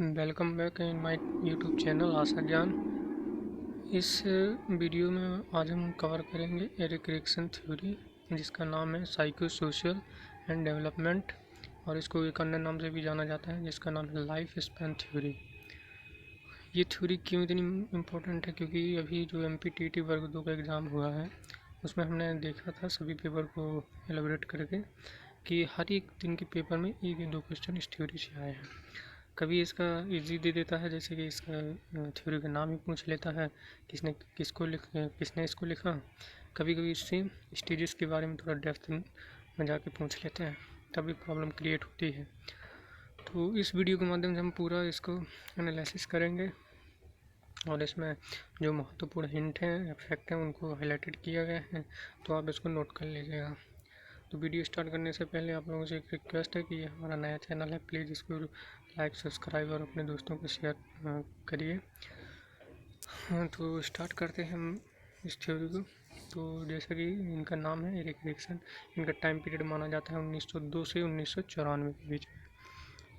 Welcome back in my YouTube channel Asha Gyan. इस video में आज हम कवर करेंगे एरिक एरिक्सन थ्योरी, जिसका नाम है साइको सोशल एंड डेवलपमेंट, और इसको एक अन्य नाम से भी जाना जाता है जिसका नाम है लाइफ स्पैन थ्योरी। ये थ्योरी क्यों इतनी इम्पोर्टेंट है? क्योंकि अभी जो MPTT वर्ग 2 का एग्ज़ाम हुआ है उसमें हमने देखा था सभी पेपर को एलोबरेट करके कि हर एक दिन के पेपर में एक या दो क्वेश्चन इस थ्योरी से आए हैं। कभी इसका इजी दे देता है, जैसे कि इसका थ्योरी का नाम ही पूछ लेता है किसने इसको लिखा। कभी कभी इससे स्टेजेस के बारे में थोड़ा डेप्थ में जाके पूछ लेते हैं, तभी प्रॉब्लम क्रिएट होती है। तो इस वीडियो के माध्यम से हम पूरा इसको एनालिसिस करेंगे और इसमें जो महत्वपूर्ण हिंट हैं, फैक्ट हैं, उनको हाईलाइटेड किया गया है, तो आप इसको नोट कर लीजिएगा। तो वीडियो स्टार्ट करने से पहले आप लोगों से एक रिक्वेस्ट है कि ये हमारा नया चैनल है, प्लीज़ इसको लाइक, सब्सक्राइब और अपने दोस्तों को शेयर करिए। तो स्टार्ट करते हैं हम इस थ्योरी को। तो जैसा कि इनका नाम है एरिक एरिक्सन, इनका टाइम पीरियड माना जाता है 1902 से 1994 के बीच में।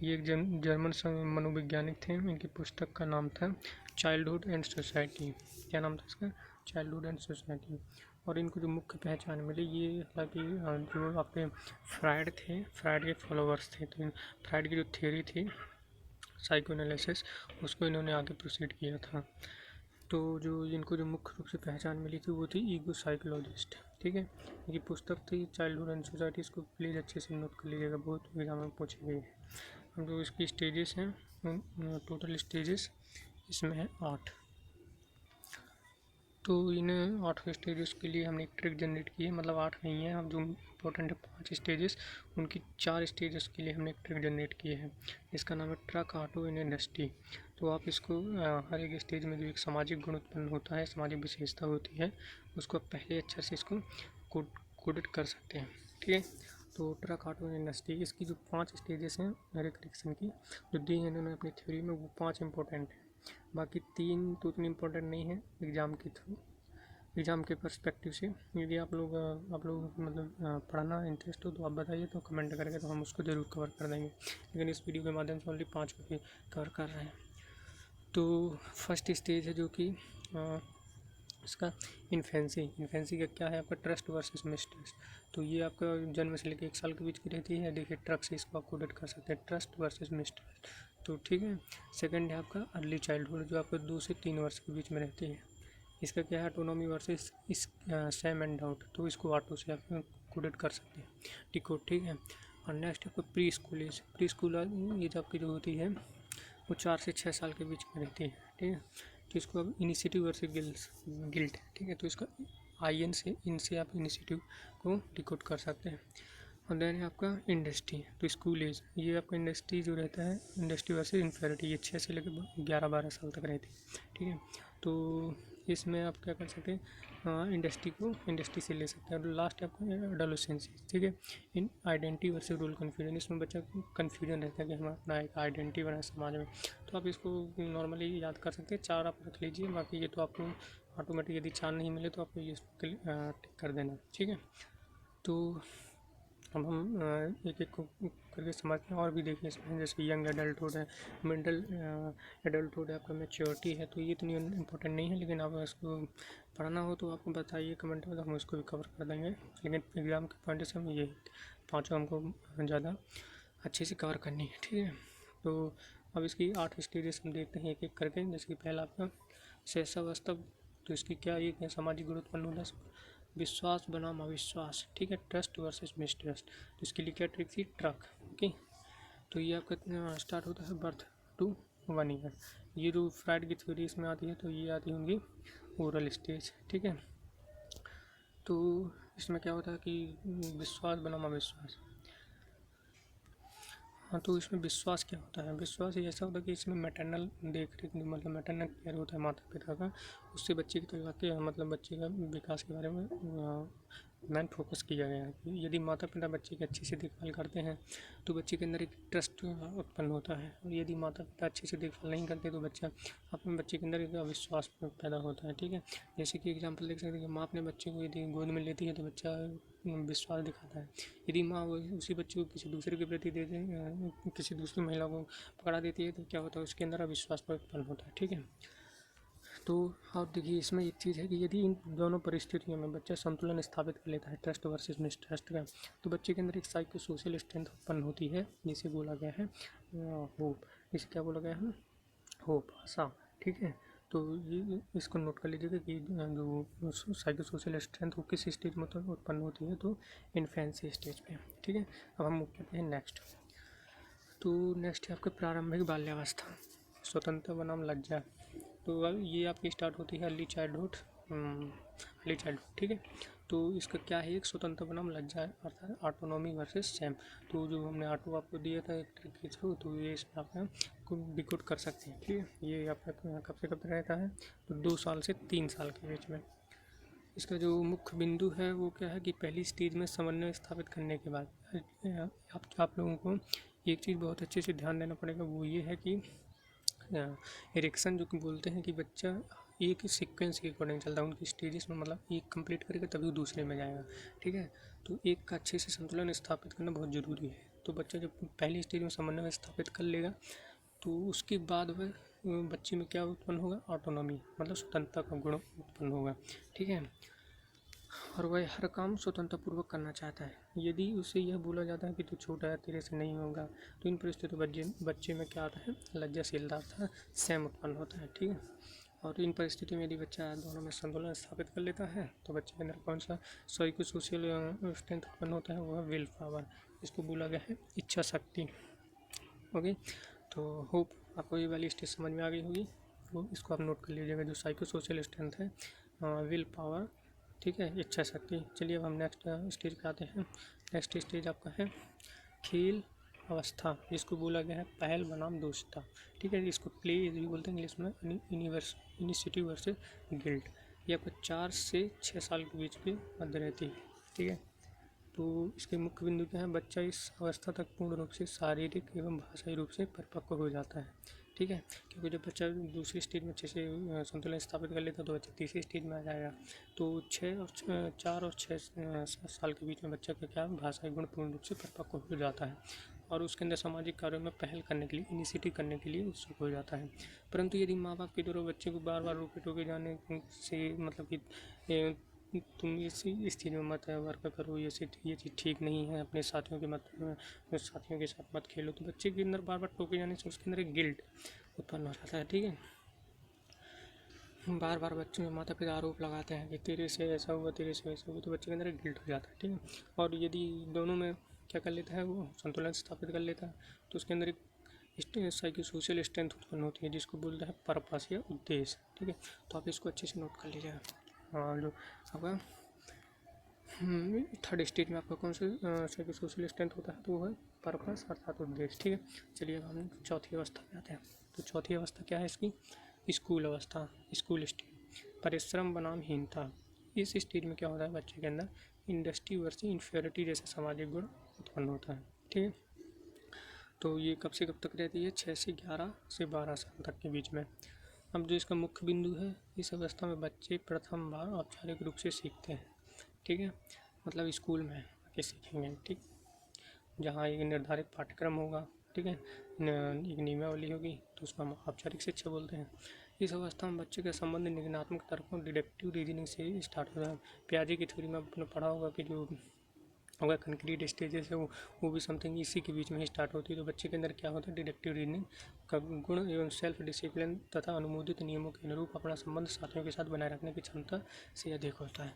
ये एक जर्मन मनोवैज्ञानिक थे। इनकी पुस्तक का नाम था चाइल्डहुड एंड सोसाइटी। क्या नाम था इसका? Childhood and society. और इनको जो मुख्य पहचान मिली, ये हालांकि जो आपके फ्राइड थे, फ्राइड के फॉलोअर्स थे, तो फ्राइड की जो थ्योरी थी साइको एनालिसिस, उसको इन्होंने आगे प्रोसीड किया था। तो जो इनको जो मुख्य रूप से पहचान मिली थी वो थी ईगो साइकोलॉजिस्ट। ठीक है, ये पुस्तक थी चाइल्डहुड एंड सोसाइटी, इसको प्लीज़ अच्छे से नोट कर लीजिएगा, बहुत एग्जाम में पूछी गई है। अब जो इसकी स्टेजेस हैं, टोटल स्टेजेस इसमें है 8। तो इन्हें 8 स्टेजेस के लिए हमने एक ट्रिक जनरेट की है, मतलब 8 नहीं है, अब जो इम्पोर्टेंट है 5 स्टेजेस, उनकी 4 स्टेजेस के लिए हमने एक ट्रिक जनरेट की है। इसका नाम है ट्रक, ऑटो इन इंडस्ट्री। तो आप इसको हर एक स्टेज में जो एक सामाजिक गुण उत्पन्न होता है, सामाजिक विशेषता होती है, उसको आप पहले अच्छे से इसको कोडेड कर सकते हैं। ठीक है, तो ट्रक, ऑटो इन इंडस्ट्री, इसकी जो 5 स्टेजेस हैं एरिक एरिक्सन की जो दी हैं इन्होंने अपनी थ्योरी में, वो 5 इंपॉर्टेंट हैं। बाकी 3 तो उतनी इम्पोर्टेंट नहीं है एग्ज़ाम के थ्रू, एग्ज़ाम के पर्सपेक्टिव से। यदि आप लोगों को मतलब पढ़ना इंटरेस्ट हो तो आप बताइए, तो कमेंट करके तो हम उसको ज़रूर कवर कर देंगे, लेकिन इस वीडियो के माध्यम से ओनली 5 को ही कवर कर रहे हैं। तो फर्स्ट स्टेज है जो कि इसका इन्फेंसी का क्या है आपका? Trust versus mistrust. तो ये आपका जन्म से लेकर 1 साल के बीच की रहती है। देखिए ट्रक से इसको आप कोडेड कर सकते हैं, ट्रस्ट वर्सेस मिसट्रस्ट। तो ठीक है, सेकंड है आपका अर्ली चाइल्डहुड, जो आपका 2 से 3 वर्ष के बीच में रहती है। इसका क्या है? ऑटोनॉमी वर्सेस इस सैम एंड डाउट, तो इसको ऑटो से आप कोडेड कर सकते हैं, डिकोड। ठीक है, और नेक्स्ट आपका pre school age. Pre school age आपकी जो होती है वो 4 से 6 साल के बीच में रहती है। ठीक है, तो इसको अब इनिशिएटिव वर्सेस गिल्ट। ठीक है, तो इसका IN से इनसे आप इनिशिएटिव को डिकोड कर सकते हैं। और देन है आपका इंडस्ट्री, तो स्कूल एज, ये आपका इंडस्ट्री जो रहता है, इंडस्ट्री वर्सेस इन्फेरिटी, ये 6 से लेकर 11-12 साल तक रहती है। ठीक है, तो इसमें आप क्या कर सकते हैं, इंडस्ट्री से ले सकते हैं। और लास्ट आपका एडोलेसेंस। ठीक है, इन आइडेंटिटी वर्सेस रोल कन्फ्यूजन, इसमें बच्चा को कन्फ्यूजन रहता है कि हम अपना एक आइडेंटिटी बनाए समाज में। तो आप इसको नॉर्मली याद कर सकते हैं, 4 आप रख लीजिए, बाकी ये तो आपको ऑटोमेटिक, यदि 4 नहीं मिले तो आपको ये टिक कर देना। ठीक है, तो अब हम एक एक को करके समझते हैं और भी देखिए इसमें, जैसे यंग एडल्टहुड है, मिडल एडल्टहुड है, आपका मैच्योरिटी है। तो ये इतनी इम्पोर्टेंट नहीं है, लेकिन आप इसको पढ़ना हो तो आपको बताइए कमेंट में, तो हम इसको भी कवर कर देंगे। लेकिन एग्ज़ाम के पॉइंट से हम ये 5 हमको ज़्यादा अच्छे से कवर करनी है। ठीक है, तो अब इसकी 8 स्टेजेस हम देखते हैं एक एक करके। जैसे कि पहला आपका शैशवास्तव, तो इसकी क्या ये सामाजिक गुण उत्पन्न होना, विश्वास बनाम अविश्वास। ठीक है, ट्रस्ट वर्सेस मिसट्रस्ट, तो इसके लिए क्या ट्रिक थी? ट्रक। ओके, तो ये आपका स्टार्ट होता है बर्थ टू 1 ईयर। ये जो फ्राइड की थ्योरी इसमें आती है, तो ये आती होंगी ओरल स्टेज। ठीक है, तो इसमें क्या होता है कि विश्वास बनाम अविश्वास। हाँ, तो इसमें विश्वास क्या होता है? विश्वास ये ऐसा होता है कि इसमें मैटरनल देख रेख, मतलब मैटरनल केयर होता है माता पिता का, उससे बच्चे की तो वाकई मतलब बच्चे का विकास के बारे में मेन फोकस किया गया है कि यदि माता पिता बच्चे की अच्छे से देखभाल करते हैं तो बच्चे के अंदर एक ट्रस्ट उत्पन्न होता है, और यदि माता पिता अच्छे से देखभाल नहीं करते तो बच्चे के अंदर एक अविश्वास पैदा होता है। ठीक है, जैसे कि एग्जाम्पल देख सकते हैं कि माँ अपने बच्चे को यदि गोद में लेती है तो बच्चा विश्वास दिखाता है। यदि माँ उसी बच्चे को किसी दूसरे के प्रति किसी दूसरी महिला को पकड़ा देती है तो क्या होता है, उसके अंदर अविश्वास उत्पन्न होता है। ठीक है, तो आप देखिए इसमें एक चीज़ है कि यदि इन दोनों परिस्थितियों में बच्चा संतुलन स्थापित कर लेता है, ट्रस्ट वर्सेस मिसट्रस्ट का, तो बच्चे के अंदर एक साइको सोशल स्ट्रेंथ उत्पन्न होती है, जिसे बोला गया है होप। इसे क्या बोला गया है? होप, आशा। ठीक है, तो ये इसको नोट कर लीजिएगा कि जो साइको सोशल स्ट्रेंथ वो किस स्टेज में उत्पन्न होती है, तो इन्फेंसी स्टेज पे। ठीक है, अब हम मूव करते हैं नेक्स्ट। तो नेक्स्ट है आपका प्रारंभिक बाल्यावस्था, स्वतंत्र बनाम लज्जा। तो ये आपकी स्टार्ट होती है अर्ली चाइल्डहुड। ठीक है, तो इसका क्या है, एक स्वतंत्र बनाम लज्जा है, अर्थात ऑटोनॉमी वर्सेस शैम। तो जो हमने ऑटो आपको दिया था एक ट्रिक के थ्रू, तो ये इसमें आप डिकोड कर सकते हैं। ठीक है, ये आपका कब से कब रहता है, तो 2 साल से 3 साल के बीच में। इसका जो मुख्य बिंदु है वो क्या है कि पहली स्टेज में समन्वय स्थापित करने के बाद आप लोगों को एक चीज़ बहुत अच्छे से ध्यान देना पड़ेगा, वो ये है कि इरेक्शन जो कि बोलते हैं कि बच्चा एक सीक्वेंस के अकॉर्डिंग चलता है, उनकी स्टेजेस में, मतलब एक कंप्लीट करेगा तभी वो दूसरे में जाएगा। ठीक है, तो एक का अच्छे से संतुलन स्थापित करना बहुत ज़रूरी है। तो बच्चा जब पहली स्टेज में समन्वय स्थापित कर लेगा तो उसके बाद वह बच्चे में क्या उत्पन्न होगा, ऑटोनॉमी, मतलब स्वतंत्रता का गुण उत्पन्न होगा। ठीक है, और वह हर काम स्वतंत्रपूर्वक करना चाहता है। यदि उसे यह बोला जाता है कि तू छोटा है, तेरे से नहीं होगा, तो इन परिस्थितियों बच्चे में क्या आता है, लज्जाशीलता अर्थात शैम उत्पन्न होता है। ठीक है, और इन परिस्थितियों में यदि बच्चा दोनों में संतुलन स्थापित कर लेता है तो बच्चे के अंदर कौन सा साइको सोशल स्ट्रेंथ उत्पन्न होता है, वह विल पावर, इसको बोला गया है इच्छा शक्ति। ओके, तो होप आपको ये वाली स्टेज समझ में आ गई होगी, तो इसको आप नोट कर लीजिएगा। जो साइको सोशल स्ट्रेंथ है, विल पावर, ठीक है, इच्छा शक्ति। चलिए अब हम नेक्स्ट स्टेज पे आते हैं। नेक्स्ट स्टेज आपका है खेल अवस्था, जिसको बोला गया है पहल बनाम दोस्ता। ठीक है, इसको प्ले भी बोलते हैं इंग्लिश में, इनिशिएटिव वर्सेस गिल्ट। ये आपको 4 से 6 साल के बीच में मध्य रहती है। ठीक है, तो इसके मुख्य बिंदु क्या है, बच्चा इस अवस्था तक पूर्ण रूप से शारीरिक एवं भाषाई रूप से परिपक्व हो जाता है। ठीक है, क्योंकि जब बच्चा दूसरी स्टेज में अच्छे से संतुलन स्थापित कर लेता है तो बच्चा तीसरी स्टेज में आ जाएगा। तो 4 और 6 साल के बीच में बच्चा का क्या भाषाई गुण पूर्ण रूप से परिपक्व हो जाता है, और उसके अंदर सामाजिक कार्यों में पहल करने के लिए, इनिशिएटिव करने के लिए उत्सुक हो जाता है। परंतु यदि माँ बाप के द्वारा बच्चे को बार बार रोके टोके जाने से, मतलब कि तुम इस चीज़ में मत वर्क करो, ये चीज़ ठीक नहीं है, अपने साथियों के साथ मत खेलो, तो बच्चे के अंदर बार बार टोके जाने से उसके अंदर एक गिल्ट उत्पन्न हो जाता है। ठीक है, बार बार बच्चों में माता पिता आरोप लगाते हैं कि तेरे से ऐसा हुआ, तेरे से वैसा हुआ, तो बच्चे के अंदर एक गिल्ट हो जाता है। ठीक है, और यदि दोनों में क्या कर लेता है, वो संतुलन स्थापित कर लेता है, तो उसके अंदर एक साइको सोशल स्ट्रेंथ उत्पन्न होती है, जिसको बोलता है पर्पस या उद्देश्य। ठीक है, तो आप इसको अच्छे से नोट कर लीजिएगा। जो आपका थर्ड स्टेज में आपका कौन सा साइको सोशल स्ट्रेंथ होता है, तो वो है पर्पस अर्थात उद्देश्य। ठीक है, चलिए अब हम चौथी अवस्था पे आते हैं। तो चौथी अवस्था क्या है इसकी, स्कूल अवस्था, स्कूल स्टेज, परिश्रम बनाम हीनता। इस स्टेज में क्या होता है, बच्चे के अंदर इंडस्ट्री वर्सेस इन्फीरियरिटी जैसे सामाजिक गुण उत्पन्न होता है। ठीक है, तो ये कब से कब तक रहती है, 6 से 11 से 12 साल तक के बीच में। अब जो इसका मुख्य बिंदु है, इस अवस्था में बच्चे प्रथम बार औपचारिक रूप से सीखते हैं। ठीक है, मतलब स्कूल में आके सीखेंगे। ठीक, जहाँ एक निर्धारित पाठ्यक्रम होगा। ठीक है, एक नियमावली होगी, तो उसको हम औपचारिक शिक्षा बोलते हैं। इस अवस्था में बच्चे का संबंध निर्णयात्मक तर्कों, डिडक्टिव रीजनिंग से स्टार्ट होता है। पियाजे की थ्योरी में आपने पढ़ा होगा कि जो होगा कंक्रीट स्टेजेस है वो भी समथिंग इसी के बीच में ही स्टार्ट होती है। तो बच्चे के अंदर क्या होता है, डिडक्टिव रीजनिंग का गुण एवं सेल्फ डिसिप्लिन तथा अनुमोदित नियमों के अनुरूप अपना संबंध साथियों के साथ बनाए रखने की क्षमता से अधिक होता है,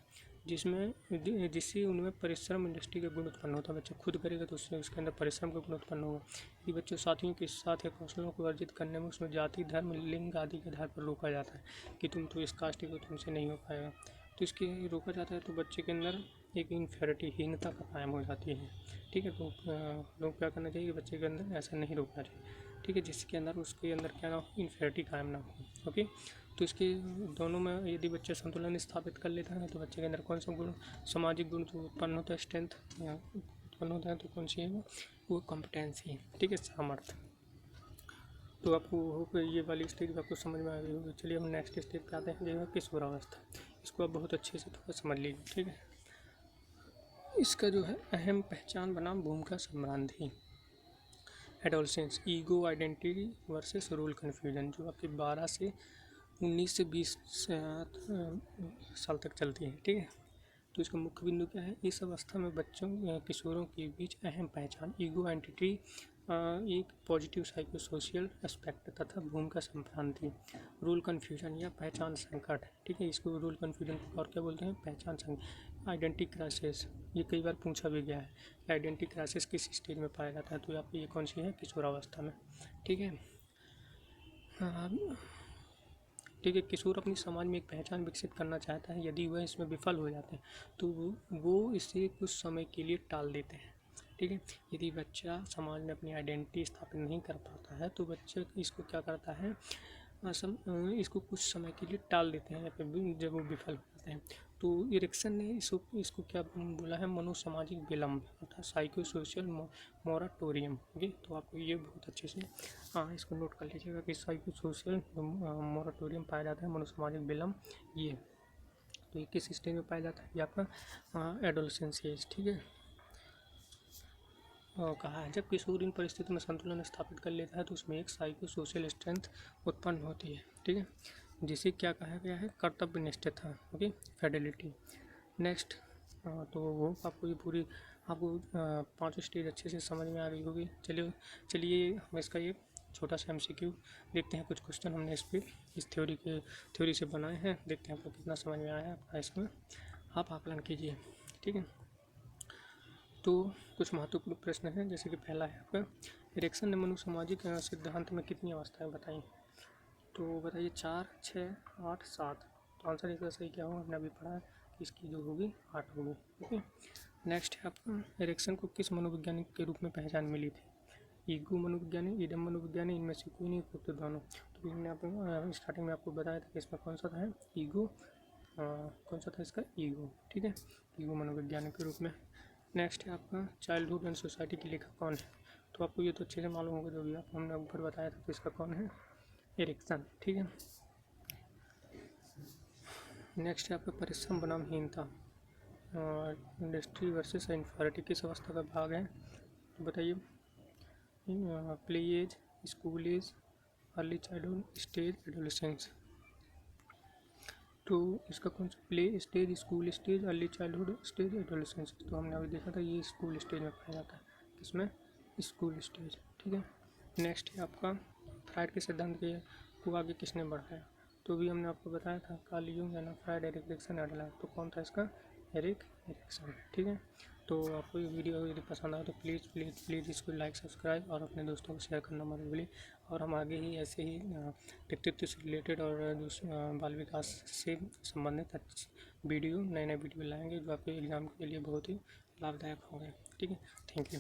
जिससे उनमें परिश्रम इंडस्ट्री का गुण उत्पन्न होता है। बच्चा खुद करेगा तो उससे उसके अंदर परिश्रम का गुण उत्पन्न होगा। यदि बच्चों साथियों के साथ या कौशलों को अर्जित करने में उसमें जाति, धर्म, लिंग आदि के आधार पर रोका जाता है कि तुम तो इस कास्ट के हो, तुमसे नहीं हो पाएगा, तो इसके रोका जाता है, तो बच्चे के अंदर एक इन्फीरियरिटी, हीनता का कायम हो जाती है। ठीक है, तो लोग क्या करना चाहिए कि बच्चे के अंदर ऐसा नहीं रोकना चाहिए। ठीक है, जिसके अंदर उसके अंदर क्या ना हो, इन्फिनिटी कायम ना हो। ओके, तो इसके दोनों में यदि बच्चा संतुलन स्थापित कर लेता है तो बच्चे के अंदर कौन सा गुण, सामाजिक गुण जो उत्पन्न होता है, स्ट्रेंथ उत्पन्न होता है, तो कौन सी है वो कॉम्पिटेंसी, ठीक है, सामर्थ्य। तो आपको होप ये वाली स्टेज आपको समझ में आ गई होगी। चलिए हम नेक्स्ट स्टेज पे आते हैं, जो है किशोरावस्था। इसको आप बहुत अच्छे से थोड़ा समझ लीजिए, ठीक है। इसका जो है अहम पहचान बनाम भूमिका संभ्रांति, adolescence, ego identity versus role confusion, जो आपकी 12 से 19 से 20 साल तक चलती है, ठीक है। तो इसका मुख्य बिंदु क्या है, इस अवस्था में बच्चों किशोरों के बीच अहम पहचान, ईगो आइडेंटिटी, एक पॉजिटिव साइको सोशल एस्पेक्ट तथा भूमिका संभ्रांति, रोल कन्फ्यूजन या पहचान संकट, ठीक है। इसको रोल कन्फ्यूजन और क्या बोलते हैं, पहचान संकट। आइडेंटिटी क्राइसिस, ये कई बार पूछा भी गया है कि आइडेंटिटी क्राइसिस किस स्टेज में पाया जाता है, तो आपकी ये कौन सी है, किशोरावस्था में, ठीक है। ठीक है, किशोर अपनी समाज में एक पहचान विकसित करना चाहता है, यदि वह इसमें विफल हो जाते हैं तो वो इसे कुछ समय के लिए टाल देते हैं, ठीक है। यदि बच्चा समाज में अपनी आइडेंटिटी स्थापित नहीं कर पाता है तो बच्चे इसको क्या करता है, इसको कुछ समय के लिए टाल देते हैं जब वो विफल हो जाते हैं। तो इरिक्सन ने इसको क्या बोला है, मनोसामाजिक विलंब अर्थात साइको सोशल मोराटोरियम। ओके, तो आपको ये बहुत अच्छे से इसको नोट कर लीजिएगा कि साइको सोशल मोराटोरियम पाया जाता है, मनोसामाजिक विलंब ये। तो ये किस स्टेज में पाया जाता है, ये आपका एडोलसेंस एज, ठीक है। कहा है जब किशोर इन परिस्थितियों में संतुलन स्थापित कर लेता है तो उसमें एक साइको सोशल स्ट्रेंथ उत्पन्न होती है, ठीक है, जिसे क्या कहा गया है, कर्तव्य निष्ठता, ओके, फेडेलिटी। नेक्स्ट, तो वो आपको ये पूरी आपको 5 स्टेज अच्छे से समझ में आ गई होगी। चलिए हम इसका ये छोटा सा MCQ देखते हैं, कुछ क्वेश्चन हमने इस पर इस थ्योरी से बनाए हैं, देखते हैं आपको कितना समझ में आया अपना, इसमें आप आकलन कीजिए, ठीक है। तो कुछ महत्वपूर्ण प्रश्न हैं, जैसे कि पहला है आपका, इरिक्सन ने मनोसामाजिक सिद्धांत में कितनी अवस्थाएं बताई, तो बताइए 4, 6, 8, 7। तो आंसर इसका सही क्या होगा, हमने अभी पढ़ा है कि इसकी जो होगी 8 होगी, ओके। नेक्स्ट है आपका, इरिक्सन को किस मनोवैज्ञानिक के रूप में पहचान मिली थी, ईगो मनोविज्ञानी, इडम मनोविज्ञानी, इनमें से कोई नहीं, उपयुक्त दोनों। तो हमने आपको स्टार्टिंग में आपको बताया था कि इसमें कौन सा था, ईगो, कौन सा था इसका, ईगो, ठीक है, ईगो मनोवैज्ञानिक के रूप में। नेक्स्ट है आपका, चाइल्डहुड एंड सोसाइटी के लेखक कौन है, तो आपको ये तो अच्छे से मालूम होगा, जो भी आप हमने ऊपर बताया था, तो इसका कौन है, इरिक्सन, ठीक है। नेक्स्ट है आपका, परिश्रम बनाम हीनता, इंडस्ट्री वर्सेस इन्फॉर्टी किस अवस्था का भाग है, तो बताइए, play age, school age, early childhood stage, adolescence. तो इसका कौन सा, play stage, school stage, early childhood stage, adolescence. तो हमने अभी देखा था ये स्कूल स्टेज में पाया जाता है, किसमें, स्कूल स्टेज, ठीक है। नेक्स्ट है आपका, फ्राइड के सिद्धांत के को आगे किसने बढ़ाया, तो भी हमने आपको बताया था, कार्ल जंग, एना फ्राइड, एरिक एरिक्सन, एडलर। तो कौन था इसका, एरिक एरिक्सन, ठीक है। तो आपको ये वीडियो यदि पसंद आए तो प्लीज़ इसको लाइक, सब्सक्राइब और अपने दोस्तों को शेयर करना मत भूलिए। और हम आगे ही ऐसे ही व्यक्तित्व से रिलेटेड और बाल विकास से संबंधित वीडियो, नए वीडियो लाएंगे जो आपके एग्ज़ाम के लिए बहुत ही लाभदायक होंगे, ठीक है। Thank you.